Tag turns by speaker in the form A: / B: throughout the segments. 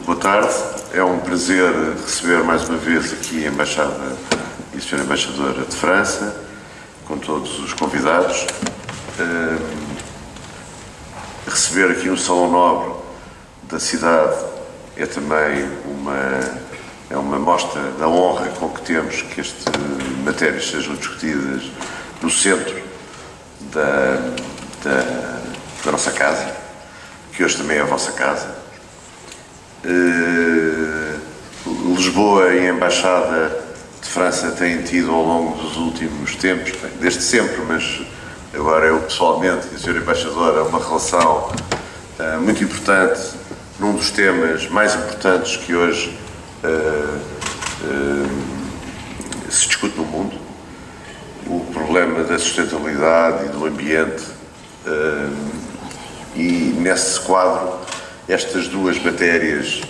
A: Boa tarde, é um prazer receber mais uma vez aqui a Embaixada e a Sra. Embaixadora de França, com todos os convidados. Receber aqui no Salão Nobre da cidade é também uma mostra da honra com que temos que estas matérias sejam discutidas no centro da nossa casa, que hoje também é a vossa casa. Lisboa e a Embaixada de França têm tido ao longo dos últimos tempos, desde sempre, mas agora eu pessoalmente e a Sra. Embaixadora, uma relação muito importante num dos temas mais importantes que hoje se discute no mundo, o problema da sustentabilidade e do ambiente, e nesse quadro estas duas matérias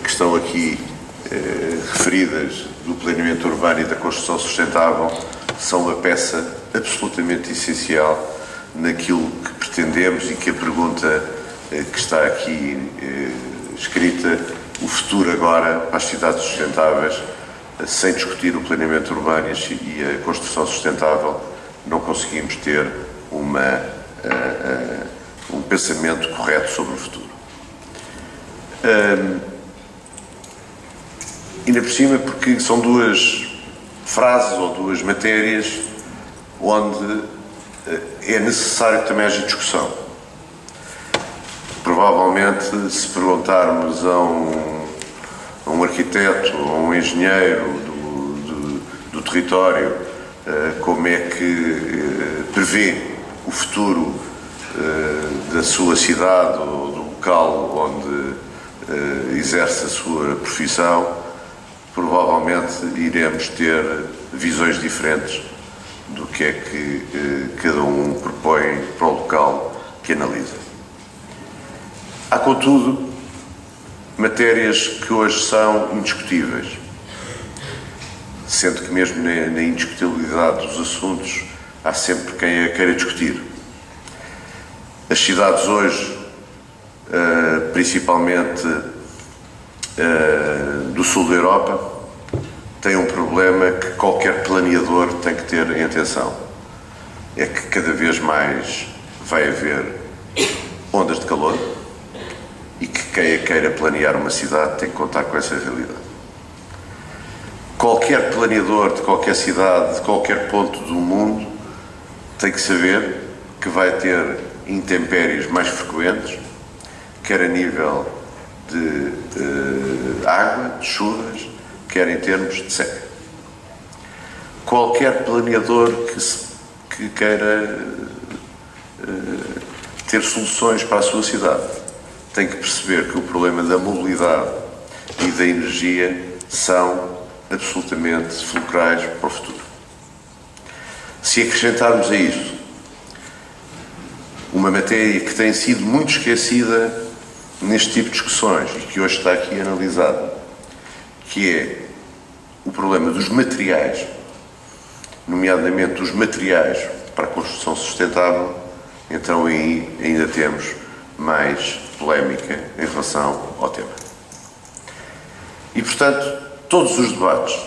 A: que estão aqui referidas, do planeamento urbano e da construção sustentável, são uma peça absolutamente essencial naquilo que pretendemos e que a pergunta que está aqui escrita, o futuro agora para as cidades sustentáveis, sem discutir o planeamento urbano e a construção sustentável, não conseguimos ter um pensamento correto sobre o futuro. Ainda por cima, porque são duas frases ou duas matérias onde é necessário que também haja discussão. Provavelmente, se perguntarmos a um arquiteto ou a um engenheiro do território como é que prevê o futuro da sua cidade ou do local onde exerce a sua profissão, provavelmente iremos ter visões diferentes do que é que cada um propõe para o local que analisa. Há, contudo, matérias que hoje são indiscutíveis, sendo que mesmo na indiscutibilidade dos assuntos há sempre quem a queira discutir. As cidades hoje, principalmente do sul da Europa, têm um problema que qualquer planeador tem que ter em atenção. É que cada vez mais vai haver ondas de calor e que quem queira planear uma cidade tem que contar com essa realidade. Qualquer planeador de qualquer cidade, de qualquer ponto do mundo, tem que saber que vai ter intempéries mais frequentes, quer a nível de água, de chuvas, quer em termos de seca. Qualquer planeador que queira ter soluções para a sua cidade tem que perceber que o problema da mobilidade e da energia são absolutamente fulcrais para o futuro. Se acrescentarmos a isso uma matéria que tem sido muito esquecida neste tipo de discussões e que hoje está aqui analisada, que é o problema dos materiais, nomeadamente os materiais para a construção sustentável, então aí ainda temos mais polémica em relação ao tema. E, portanto, todos os debates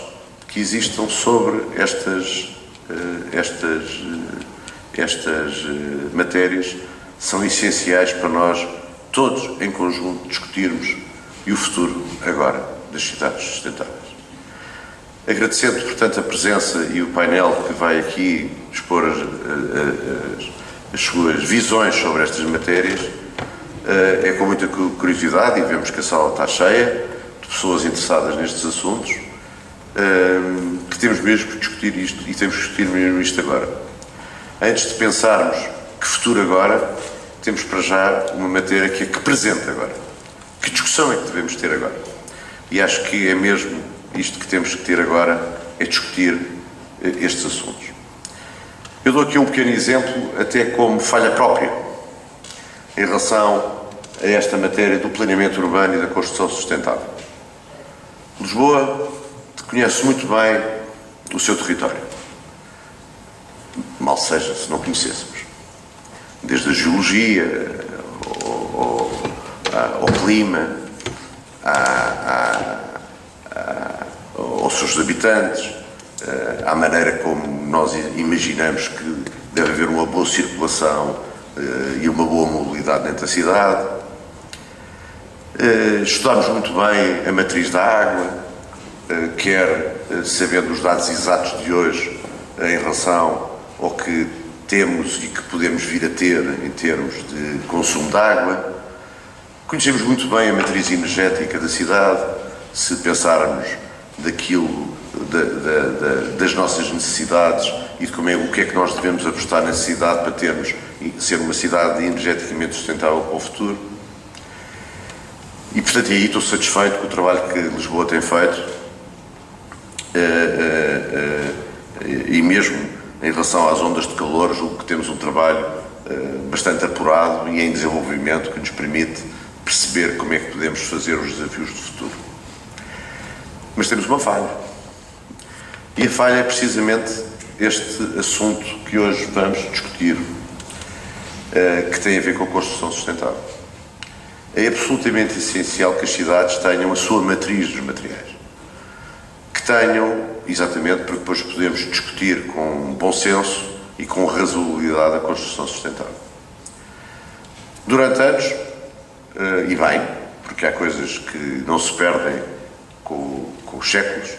A: que existam sobre estas matérias são essenciais para nós todos em conjunto discutirmos e o futuro agora das cidades sustentáveis. Agradecendo, portanto, a presença e o painel que vai aqui expor as suas visões sobre estas matérias, é com muita curiosidade, e vemos que a sala está cheia de pessoas interessadas nestes assuntos, que temos mesmo que discutir isto, e temos que discutir mesmo isto agora. Antes de pensarmos que futuro agora, temos para já uma matéria que é que presente agora. Que discussão é que devemos ter agora? E acho que é mesmo isto que temos que ter agora, é discutir estes assuntos. Eu dou aqui um pequeno exemplo, até como falha própria, em relação a esta matéria do planeamento urbano e da construção sustentável. Lisboa conhece muito bem o seu território. Mal seja se não conhecêssemos. Desde a geologia, ao clima, aos seus habitantes, à maneira como nós imaginamos que deve haver uma boa circulação e uma boa mobilidade dentro da cidade. Estudámos muito bem a matriz da água, quer sabendo os dados exatos de hoje em relação ao que temos e que podemos vir a ter em termos de consumo de água. Conhecemos muito bem a matriz energética da cidade, se pensarmos daquilo, das nossas necessidades e de o que é que nós devemos apostar na cidade para ser uma cidade energeticamente sustentável para o futuro. E, portanto, aí estou satisfeito com o trabalho que Lisboa tem feito e mesmo em relação às ondas de calor, julgo que temos um trabalho bastante apurado e em desenvolvimento que nos permite perceber como é que podemos fazer os desafios do futuro. Mas temos uma falha. E a falha é precisamente este assunto que hoje vamos discutir, que tem a ver com a construção sustentável. É absolutamente essencial que as cidades tenham a sua matriz dos materiais. Que tenham, exatamente, porque depois podemos discutir com bom senso e com razoabilidade a construção sustentável. Durante anos, e bem, porque há coisas que não se perdem com os séculos,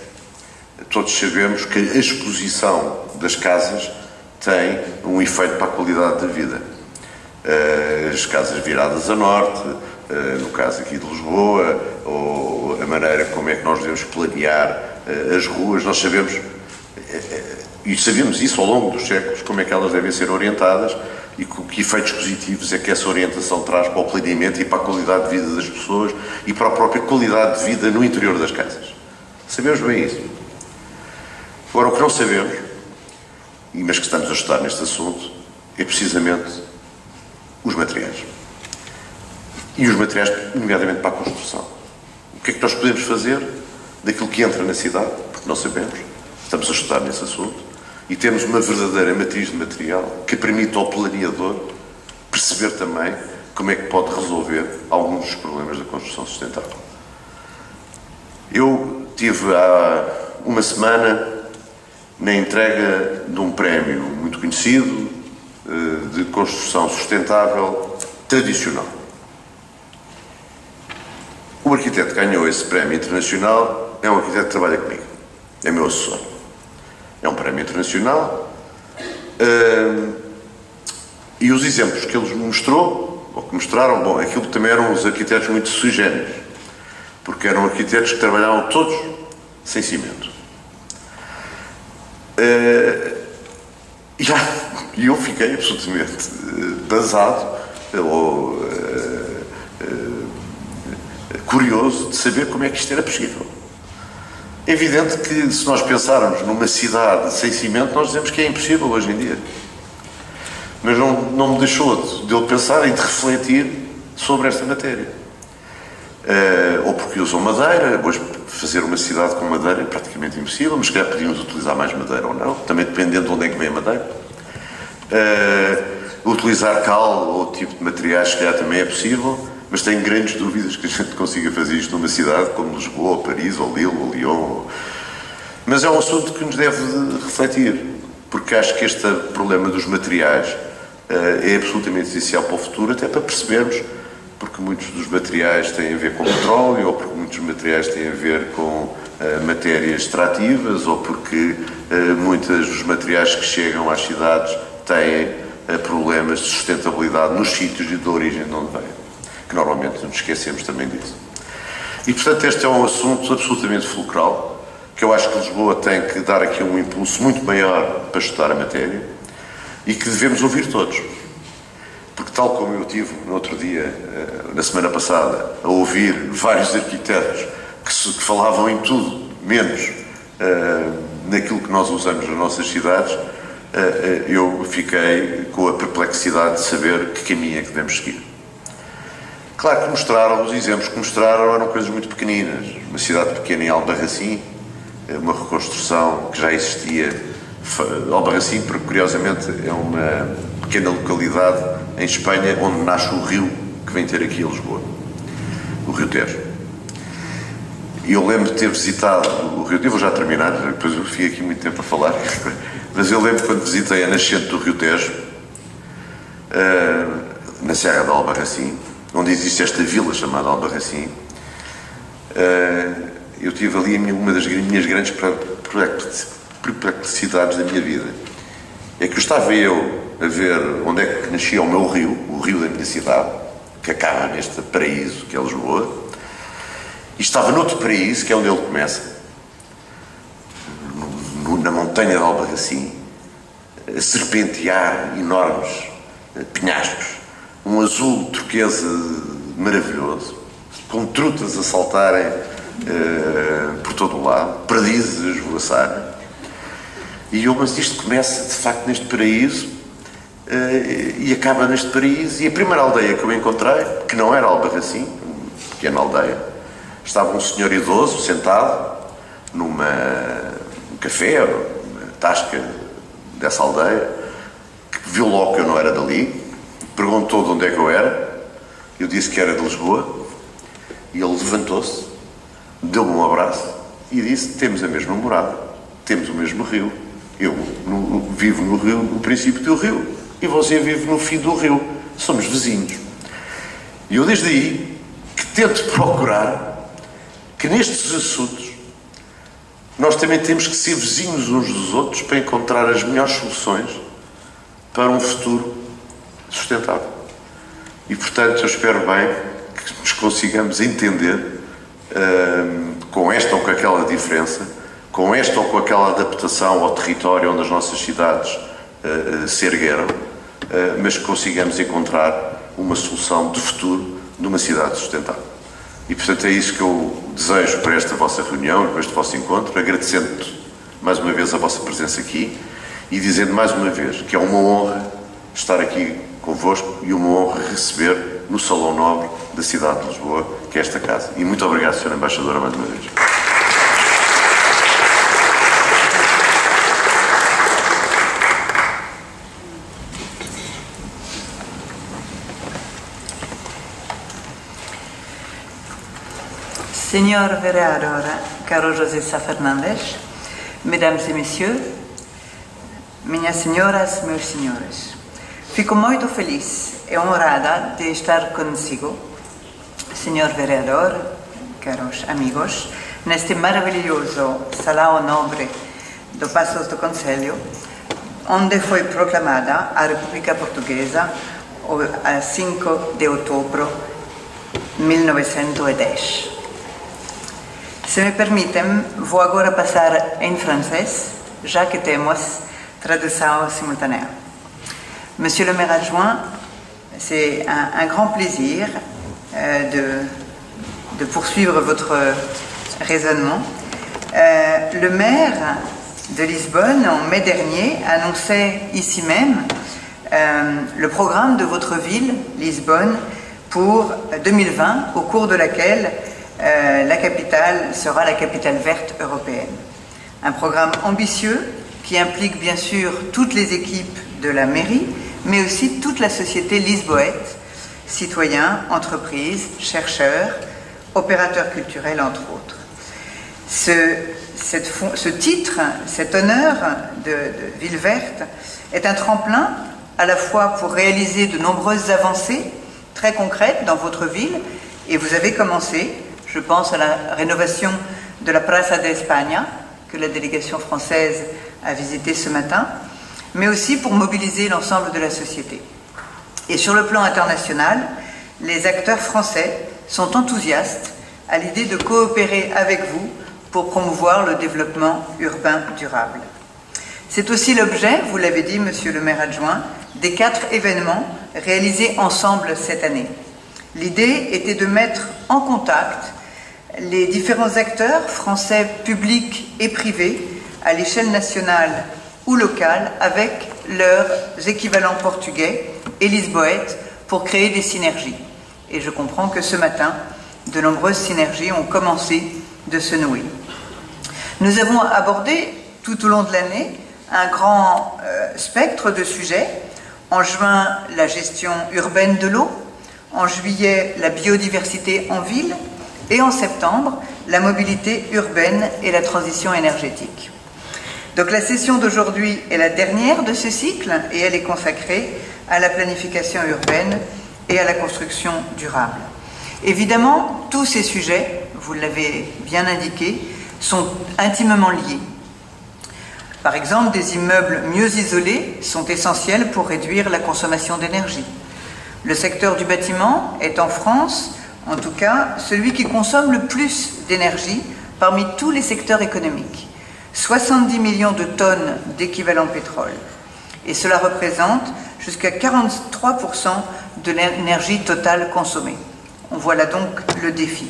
A: todos sabemos que a exposição das casas tem um efeito para a qualidade da vida. As casas viradas a norte, no caso aqui de Lisboa, ou a maneira como é que nós devemos planear as ruas, nós sabemos, e sabemos isso ao longo dos séculos, como é que elas devem ser orientadas e que efeitos positivos é que essa orientação traz para o planeamento e para a qualidade de vida das pessoas e para a própria qualidade de vida no interior das casas. Sabemos bem isso. Agora, o que não sabemos, mas que estamos a estudar neste assunto, é precisamente os materiais. E os materiais, nomeadamente para a construção. O que é que nós podemos fazer daquilo que entra na cidade? Porque não sabemos. Estamos a estudar nesse assunto. E temos uma verdadeira matriz de material que permite ao planeador perceber também como é que pode resolver alguns dos problemas da construção sustentável. Eu tive há uma semana na entrega de um prémio muito conhecido de construção sustentável tradicional. O arquiteto que ganhou esse prémio internacional é um arquiteto que trabalha comigo, é meu assessor. É um prémio internacional e os exemplos que ele mostrou, ou que mostraram, bom, aquilo também eram os arquitetos muito sui generis, porque eram arquitetos que trabalhavam todos sem cimento. E eu fiquei absolutamente basado ou curioso de saber como é que isto era possível. É evidente que se nós pensarmos numa cidade sem cimento, nós dizemos que é impossível hoje em dia. Mas não me deixou de eu pensar e de refletir sobre esta matéria. Ou porque usam madeira, hoje fazer uma cidade com madeira é praticamente impossível, mas se calhar podíamos utilizar mais madeira ou não, também dependendo de onde é que vem a madeira. Utilizar cal ou outro tipo de materiais, se calhar também é possível, mas tenho grandes dúvidas que a gente consiga fazer isto numa cidade como Lisboa, ou Paris, ou Lille, ou Lyon. Mas é um assunto que nos deve refletir, porque acho que este problema dos materiais é absolutamente essencial para o futuro, até para percebermos, porque muitos dos materiais têm a ver com petróleo, ou porque muitos materiais têm a ver com matérias extrativas, ou porque muitos dos materiais que chegam às cidades têm problemas de sustentabilidade nos sítios e de origem de onde vêm, que normalmente nos esquecemos também disso. E, portanto, este é um assunto absolutamente fulcral, que eu acho que Lisboa tem que dar aqui um impulso muito maior para estudar a matéria e que devemos ouvir todos. Porque, tal como eu tive no outro dia, na semana passada, a ouvir vários arquitetos que falavam em tudo, menos naquilo que nós usamos nas nossas cidades, eu fiquei com a perplexidade de saber que caminho é que devemos seguir. Claro que mostraram, os exemplos que mostraram eram coisas muito pequeninas. Uma cidade pequena em Albarracim, uma reconstrução que já existia. Albarracim, porque curiosamente é uma pequena localidade em Espanha onde nasce o rio que vem ter aqui a Lisboa. o Rio Tejo. E eu lembro de ter visitado o Rio Tejo, eu vou já terminar, depois eu fiquei aqui muito tempo a falar, mas eu lembro quando visitei a nascente do Rio Tejo, na Serra de Albarracim, onde existe esta vila chamada Albarracim. Eu tive ali uma das minhas grandes perplexidades da minha vida. É que estava eu a ver onde é que nascia o meu rio, o rio da minha cidade, que acaba neste paraíso que é Lisboa, e estava noutro paraíso, que é onde ele começa, na montanha de Albarracim, a serpentear enormes penhascos, um azul turquesa maravilhoso, com trutas a saltarem por todo o lado, perdizes a esvoaçarem. E eu, mas isto começa de facto neste paraíso e acaba neste paraíso. E a primeira aldeia que eu encontrei, que não era Albarracim, uma pequena aldeia, estava um senhor idoso sentado num café, numa tasca dessa aldeia, que viu logo que eu não era dali, perguntou de onde é que eu era, eu disse que era de Lisboa, e ele levantou-se, deu-me um abraço e disse: temos a mesma morada, temos o mesmo rio, eu vivo no rio, no princípio do rio, e você vive no fim do rio, somos vizinhos. E eu desde aí que tento procurar que nestes assuntos nós também temos que ser vizinhos uns dos outros para encontrar as melhores soluções para um futuro sustentável. E portanto eu espero bem que nos consigamos entender com esta ou com aquela diferença, com esta ou com aquela adaptação ao território onde as nossas cidades se ergueram, mas que consigamos encontrar uma solução de futuro de uma cidade sustentável. E portanto é isso que eu desejo para esta vossa reunião, para este vosso encontro, agradecendo mais uma vez a vossa presença aqui e dizendo mais uma vez que é uma honra estar aqui convosco e uma honra receber no Salão Nobre da cidade de Lisboa, que é esta casa. E muito obrigado, Sra. Embaixadora, mais uma vez.
B: Senhor vereador Caro José Sá Fernandes, Mesdames e Messieurs, minhas senhoras, meus senhores, fico muito feliz e honrada de estar consigo, senhor vereador, caros amigos, neste maravilhoso Salão Nobre do Passos do Conselho, onde foi proclamada a República Portuguesa a 5 de outubro de 1910. Se me permitem, vou agora passar em francês, já que temos tradução simultânea. Monsieur le maire adjoint, c'est un grand plaisir de poursuivre votre raisonnement. Le maire de Lisbonne, en mai dernier, annonçait ici même le programme de votre ville, Lisbonne, pour 2020, au cours de laquelle la capitale sera la capitale verte européenne. Un programme ambitieux qui implique bien sûr toutes les équipes de la mairie, mais aussi toute la société lisboète, citoyens, entreprises, chercheurs, opérateurs culturels, entre autres. Ce titre, cet honneur de ville verte, est un tremplin à la fois pour réaliser de nombreuses avancées très concrètes dans votre ville, et vous avez commencé. Je pense à la rénovation de la Plaza de España, que la délégation française a visité ce matin, mais aussi pour mobiliser l'ensemble de la société. Et sur le plan international, les acteurs français sont enthousiastes à l'idée de coopérer avec vous pour promouvoir le développement urbain durable. C'est aussi l'objet, vous l'avez dit, monsieur le maire adjoint, des 4 événements réalisés ensemble cette année. L'idée était de mettre en contact les différents acteurs français publics et privés à l'échelle nationale ou locale avec leurs équivalents portugais et lisboètes pour créer des synergies. Et je comprends que ce matin, de nombreuses synergies ont commencé de se nouer. Nous avons abordé tout au long de l'année un grand spectre de sujets. En juin, la gestion urbaine de l'eau. en juillet, la biodiversité en ville, et en septembre, la mobilité urbaine et la transition énergétique. Donc la session d'aujourd'hui est la dernière de ce cycle et elle est consacrée à la planification urbaine et à la construction durable. Évidemment, tous ces sujets, vous l'avez bien indiqué, sont intimement liés. Par exemple, des immeubles mieux isolés sont essentiels pour réduire la consommation d'énergie. Le secteur du bâtiment est en France, en tout cas, celui qui consomme le plus d'énergie parmi tous les secteurs économiques. 70 millions de tonnes d'équivalent pétrole. Et cela représente jusqu'à 43% de l'énergie totale consommée. On voit là donc le défi.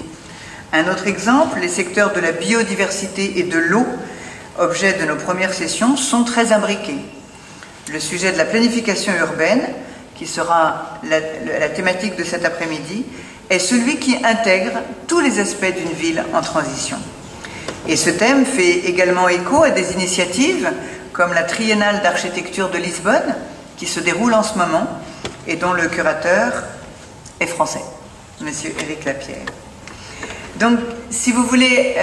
B: Un autre exemple, les secteurs de la biodiversité et de l'eau, objet de nos premières sessions, sont très imbriqués. Le sujet de la planification urbaine, qui sera la thématique de cet après-midi, est celui qui intègre tous les aspects d'une ville en transition. Et ce thème fait également écho à des initiatives comme la Triennale d'architecture de Lisbonne, qui se déroule en ce moment et dont le curateur est français, Monsieur Éric Lapierre. Donc, si vous voulez,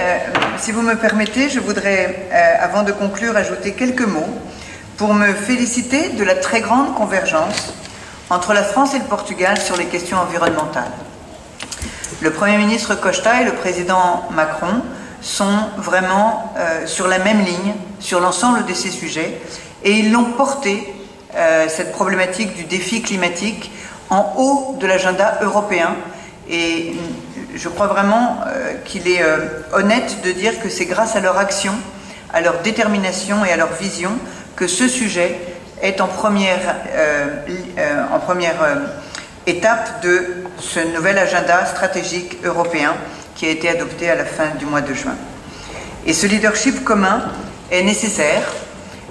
B: si vous me permettez, je voudrais, avant de conclure, ajouter quelques mots pour me féliciter de la très grande convergence entre la France et le Portugal sur les questions environnementales. Le Premier ministre Costa et le président Macron sont vraiment sur la même ligne sur l'ensemble de ces sujets et ils l'ont porté, cette problématique du défi climatique, en haut de l'agenda européen. Et je crois vraiment qu'il est honnête de dire que c'est grâce à leur action, à leur détermination et à leur vision que ce sujet est en première étape de ce nouvel agenda stratégique européen qui a été adopté à la fin du mois de juin. Et ce leadership commun est nécessaire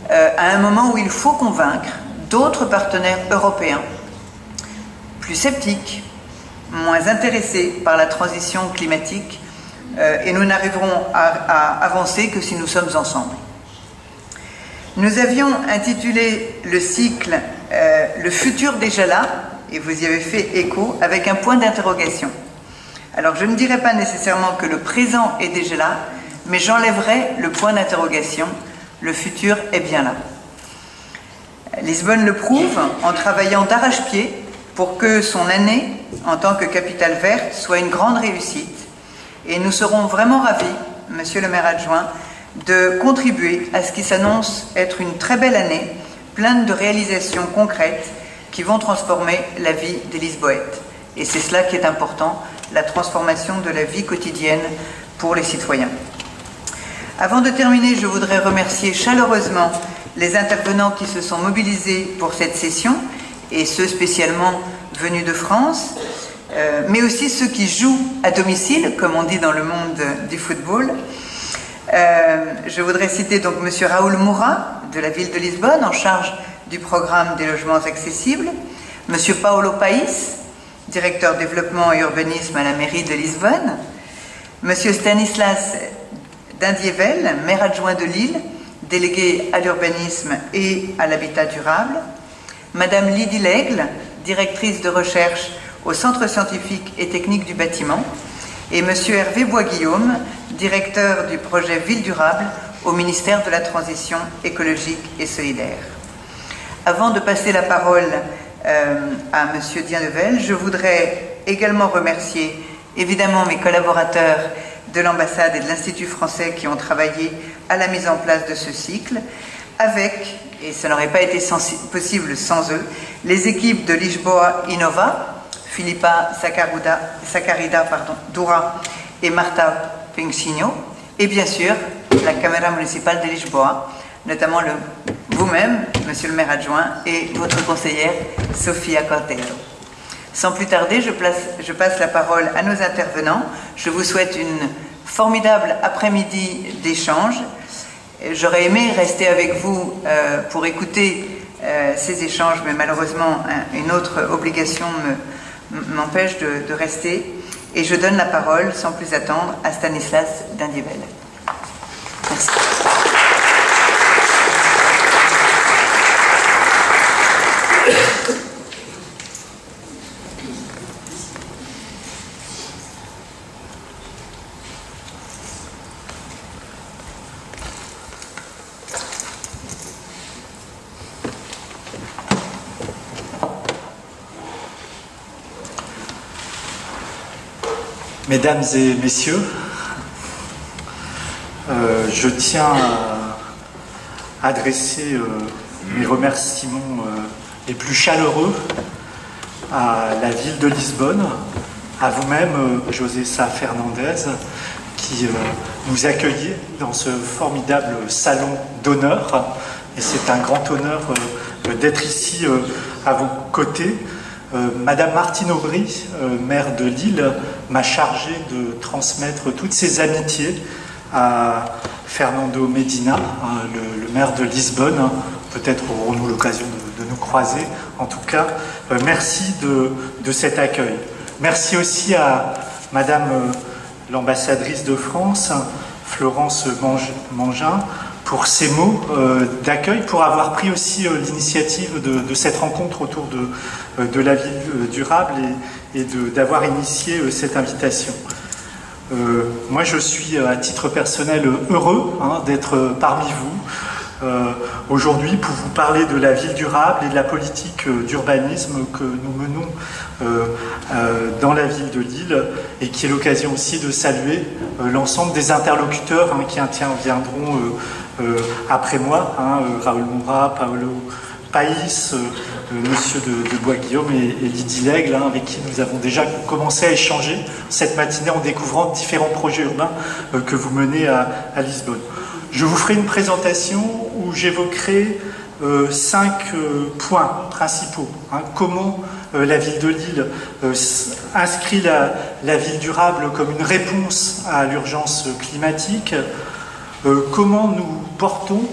B: à un moment où il faut convaincre d'autres partenaires européens plus sceptiques, moins intéressés par la transition climatique, et nous n'arriverons à avancer que si nous sommes ensemble. Nous avions intitulé le cycle « Le futur déjà là », et vous y avez fait écho, avec un point d'interrogation. Alors je ne dirais pas nécessairement que le présent est déjà là, mais j'enlèverai le point d'interrogation, le futur est bien là. Lisbonne le prouve en travaillant d'arrache-pied pour que son année en tant que capitale verte soit une grande réussite. Et nous serons vraiment ravis, Monsieur le maire adjoint, de contribuer à ce qui s'annonce être une très belle année, pleine de réalisations concrètes qui vont transformer la vie des Lisboètes. Et c'est cela qui est important, la transformation de la vie quotidienne pour les citoyens. Avant de terminer, je voudrais remercier chaleureusement les intervenants qui se sont mobilisés pour cette session, et ceux spécialement venus de France, mais aussi ceux qui jouent à domicile, comme on dit dans le monde du football. Je voudrais citer donc M. Raoul Moura, de la ville de Lisbonne, en charge du programme des logements accessibles, M. Paulo País, directeur développement et urbanisme à la mairie de Lisbonne, M. Stanislas Dindievel, maire adjoint de Lille, délégué à l'urbanisme et à l'habitat durable, Madame Lydie Lègle, directrice de recherche au Centre scientifique et technique du bâtiment, et M. Hervé Bois-Guillaume, directeur du projet Ville durable au ministère de la Transition écologique et solidaire. Avant de passer la parole à M. Dindievel, je voudrais également remercier évidemment mes collaborateurs de l'ambassade et de l'Institut français qui ont travaillé à la mise en place de ce cycle, avec, et ça n'aurait pas été possible sans eux, les équipes de Lisboa Innova, Philippa Sacarida Doura et Marta Pincinho, et bien sûr la Caméra municipale de Lisboa, notamment vous-même, Monsieur le maire adjoint, et votre conseillère Sofia Cordeiro. Sans plus tarder, je passe la parole à nos intervenants. Je vous souhaite une formidable après-midi d'échange. J'aurais aimé rester avec vous pour écouter ces échanges, mais malheureusement, une autre obligation m'empêche de rester. Et je donne la parole, sans plus attendre, à Stanislas Dindievel. Merci.
C: Mesdames et messieurs, je tiens à adresser mes remerciements les plus chaleureux à la ville de Lisbonne, à vous-même, Josésa Fernandez, qui nous accueillez dans ce formidable salon d'honneur. Et c'est un grand honneur d'être ici à vos côtés. Madame Martine Aubry, maire de Lille, m'a chargé de transmettre toutes ses amitiés à Fernando Medina, le maire de Lisbonne. Peut-être aurons-nous l'occasion de nous croiser. En tout cas, merci de cet accueil. Merci aussi à Madame l'ambassadrice de France, Florence Mangin, pour ses mots d'accueil, pour avoir pris aussi l'initiative de cette rencontre autour de la ville durable et d'avoir initié cette invitation. Moi, je suis à titre personnel heureux d'être parmi vous aujourd'hui pour vous parler de la ville durable et de la politique d'urbanisme que nous menons dans la ville de Lille et qui est l'occasion aussi de saluer l'ensemble des interlocuteurs qui interviendront après moi, Raoul Moura, Paolo Païs, Monsieur de Bois-Guillaume et Lydie Lègle, avec qui nous avons déjà commencé à échanger cette matinée en découvrant différents projets urbains que vous menez à Lisbonne. Je vous ferai une présentation où j'évoquerai 5 points principaux. Comment la ville de Lille inscrit la ville durable comme une réponse à l'urgence climatique, comment nous portons,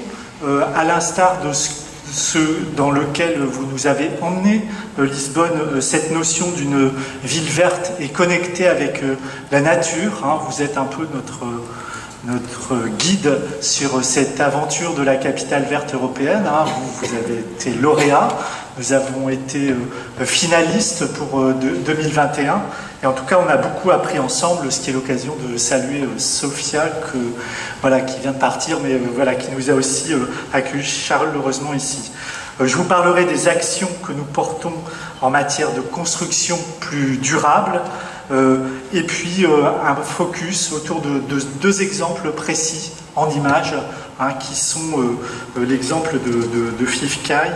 C: à l'instar de ce dans lequel vous nous avez emmené, Lisbonne, cette notion d'une ville verte et connectée avec la nature. Vous êtes un peu notre guide sur cette aventure de la capitale verte européenne. Vous avez été lauréat, nous avons été finalistes pour 2021, et en tout cas on a beaucoup appris ensemble, ce qui est l'occasion de saluer Sophia qui vient de partir, mais qui nous a aussi accueillis chaleureusement ici. Je vous parlerai des actions que nous portons en matière de construction plus durable, et puis un focus autour de 2 exemples précis en images, qui sont l'exemple de Fifkai,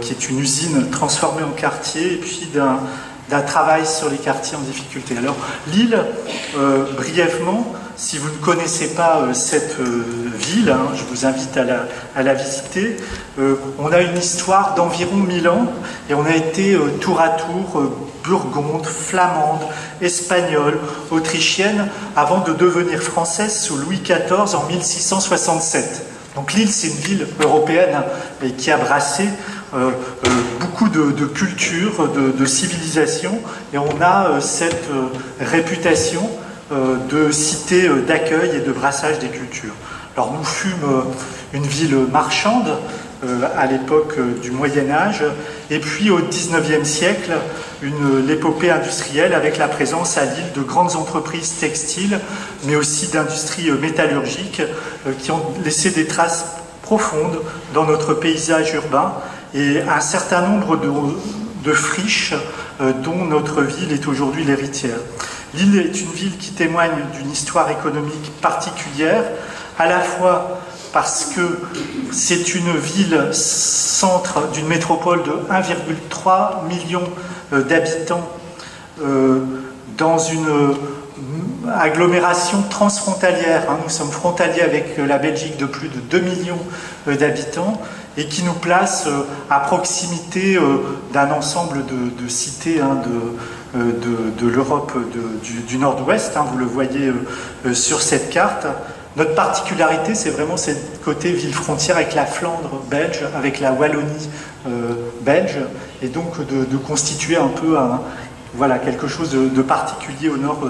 C: qui est une usine transformée en quartier, et puis d'un travail sur les quartiers en difficulté. Alors Lille, brièvement, si vous ne connaissez pas cette ville, je vous invite à la visiter. On a une histoire d'environ 1000 ans et on a été tour à tour burgonde, flamande, espagnole, autrichienne, avant de devenir française sous Louis XIV en 1667. Donc Lille, c'est une ville européenne et qui a brassé beaucoup de cultures, de civilisations, et on a cette réputation de cité d'accueil et de brassage des cultures. Alors nous fûmes une ville marchande à l'époque du Moyen-Âge, et puis au XIXe siècle, l'épopée industrielle avec la présence à Lille de grandes entreprises textiles, mais aussi d'industries métallurgiques qui ont laissé des traces profondes dans notre paysage urbain, et un certain nombre de friches dont notre ville est aujourd'hui l'héritière. Lille est une ville qui témoigne d'une histoire économique particulière, à la fois parce que c'est une ville centre d'une métropole de 1,3 million d'habitants dans une agglomération transfrontalière. Nous sommes frontaliers avec la Belgique de plus de 2 millions d'habitants et qui nous place à proximité d'un ensemble de cités de l'Europe du Nord-Ouest. Vous le voyez sur cette carte. Notre particularité, c'est vraiment ce côté ville-frontière avec la Flandre belge, avec la Wallonie belge, et donc de constituer un peu quelque chose de particulier au nord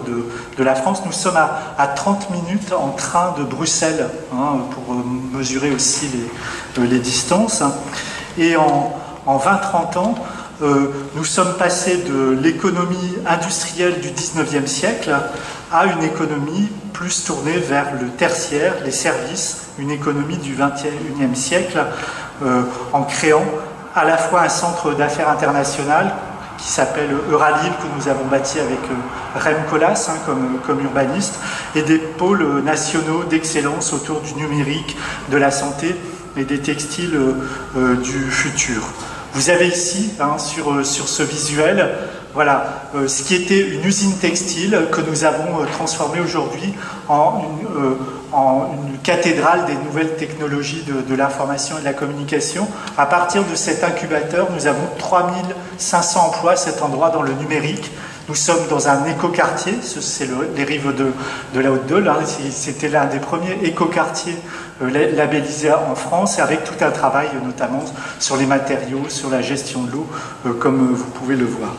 C: de la France. Nous sommes à 30 minutes en train de Bruxelles, pour mesurer aussi les distances. Et en 20-30 ans, nous sommes passés de l'économie industrielle du 19e siècle à une économie plus tournée vers le tertiaire, les services, une économie du 21e siècle, en créant à la fois un centre d'affaires international qui s'appelle Euralille, que nous avons bâti avec Rem Koolhaas comme urbaniste, et des pôles nationaux d'excellence autour du numérique, de la santé et des textiles du futur. Vous avez ici, sur ce visuel, voilà, ce qui était une usine textile que nous avons transformée aujourd'hui en une cathédrale des nouvelles technologies de l'information et de la communication. À partir de cet incubateur, nous avons 3500 emplois à cet endroit dans le numérique. Nous sommes dans un écoquartier, c'est les rives de la Haute-Deule, c'était l'un des premiers écoquartiers labellisés en France, avec tout un travail notamment sur les matériaux, sur la gestion de l'eau, comme vous pouvez le voir.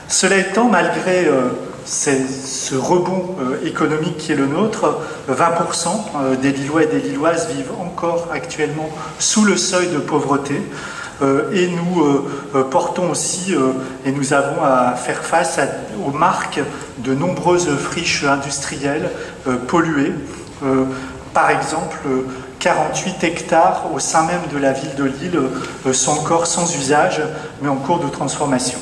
C: Cela étant, malgré ce rebond économique qui est le nôtre, 20% des Lillois et des Lilloises vivent encore actuellement sous le seuil de pauvreté. Et nous portons aussi, et nous avons à faire face aux marques de nombreuses friches industrielles polluées. Par exemple, 48 hectares au sein même de la ville de Lille sont encore sans usage, mais en cours de transformation.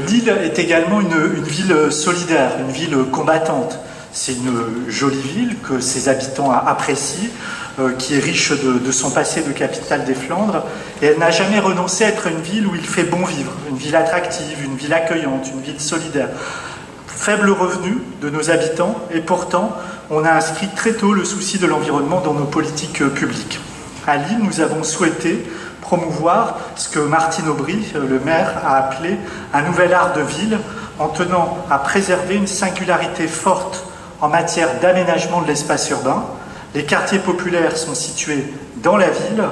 C: Lille est également une ville solidaire, une ville combattante. C'est une jolie ville que ses habitants apprécient, qui est riche de son passé de capitale des Flandres, et elle n'a jamais renoncé à être une ville où il fait bon vivre, une ville attractive, une ville accueillante, une ville solidaire. Faible revenu de nos habitants, et pourtant on a inscrit très tôt le souci de l'environnement dans nos politiques publiques. À Lille, nous avons souhaité promouvoir ce que Martine Aubry, le maire, a appelé un nouvel art de ville, en tenant à préserver une singularité forte en matière d'aménagement de l'espace urbain. Les quartiers populaires sont situés dans la ville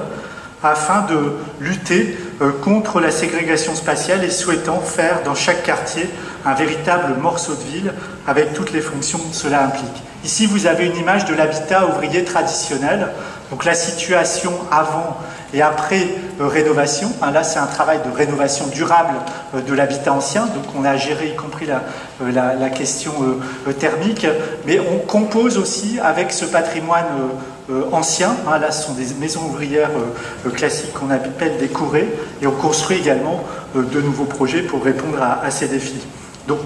C: afin de lutter contre la ségrégation spatiale et souhaitant faire dans chaque quartier un véritable morceau de ville avec toutes les fonctions que cela implique. Ici, vous avez une image de l'habitat ouvrier traditionnel, donc la situation avant et après rénovation. Là, c'est un travail de rénovation durable de l'habitat ancien, donc on a géré y compris la question thermique, mais on compose aussi avec ce patrimoine ancien. Là, ce sont des maisons ouvrières classiques qu'on appelle des courées, et on construit également de nouveaux projets pour répondre à ces défis. Donc,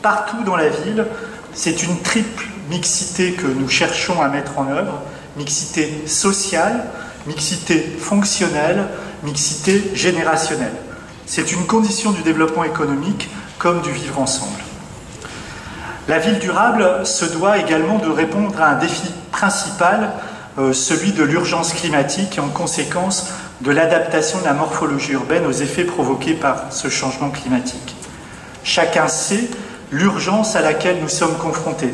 C: partout dans la ville, c'est une triple mixité que nous cherchons à mettre en œuvre: mixité sociale, mixité fonctionnelle, mixité générationnelle. C'est une condition du développement économique comme du vivre ensemble. La ville durable se doit également de répondre à un défi principal, celui de l'urgence climatique et en conséquence de l'adaptation de la morphologie urbaine aux effets provoqués par ce changement climatique. Chacun sait l'urgence à laquelle nous sommes confrontés.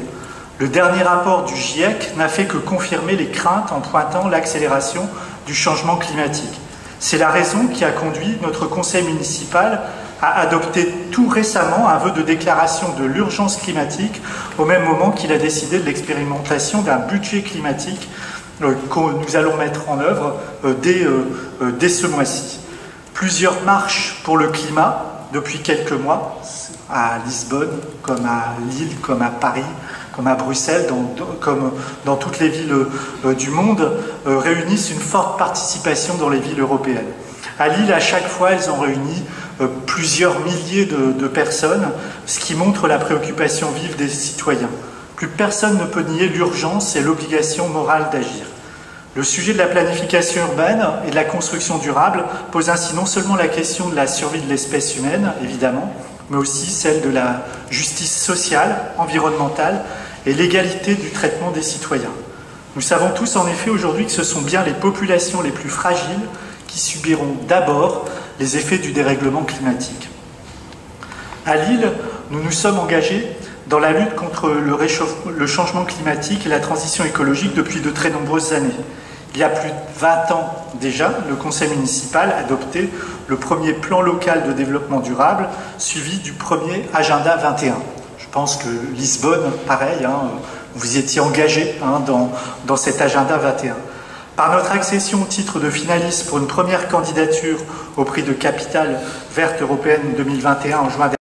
C: Le dernier rapport du GIEC n'a fait que confirmer les craintes en pointant l'accélération du changement climatique. C'est la raison qui a conduit notre conseil municipal à adopter tout récemment un vœu de déclaration de l'urgence climatique, au même moment qu'il a décidé de l'expérimentation d'un budget climatique que nous allons mettre en œuvre dès ce mois-ci. Plusieurs marches pour le climat depuis quelques mois, à Lisbonne, comme à Lille, comme à Paris, comme à Bruxelles, comme dans toutes les villes du monde, réunissent une forte participation dans les villes européennes. À Lille, à chaque fois, elles ont réuni plusieurs milliers de personnes, ce qui montre la préoccupation vive des citoyens. Plus personne ne peut nier l'urgence et l'obligation morale d'agir. Le sujet de la planification urbaine et de la construction durable pose ainsi non seulement la question de la survie de l'espèce humaine, évidemment, mais aussi celle de la justice sociale, environnementale et l'égalité du traitement des citoyens. Nous savons tous en effet aujourd'hui que ce sont bien les populations les plus fragiles qui subiront d'abord les effets du dérèglement climatique. À Lille, nous nous sommes engagés dans la lutte contre le changement climatique et la transition écologique depuis de très nombreuses années. Il y a plus de 20 ans déjà, le conseil municipal a adopté le premier plan local de développement durable, suivi du premier agenda 21. Je pense que Lisbonne, pareil, vous étiez engagé dans cet agenda 21. Par notre accession au titre de finaliste pour une première candidature au prix de Capitale Verte Européenne 2021 en juin dernier,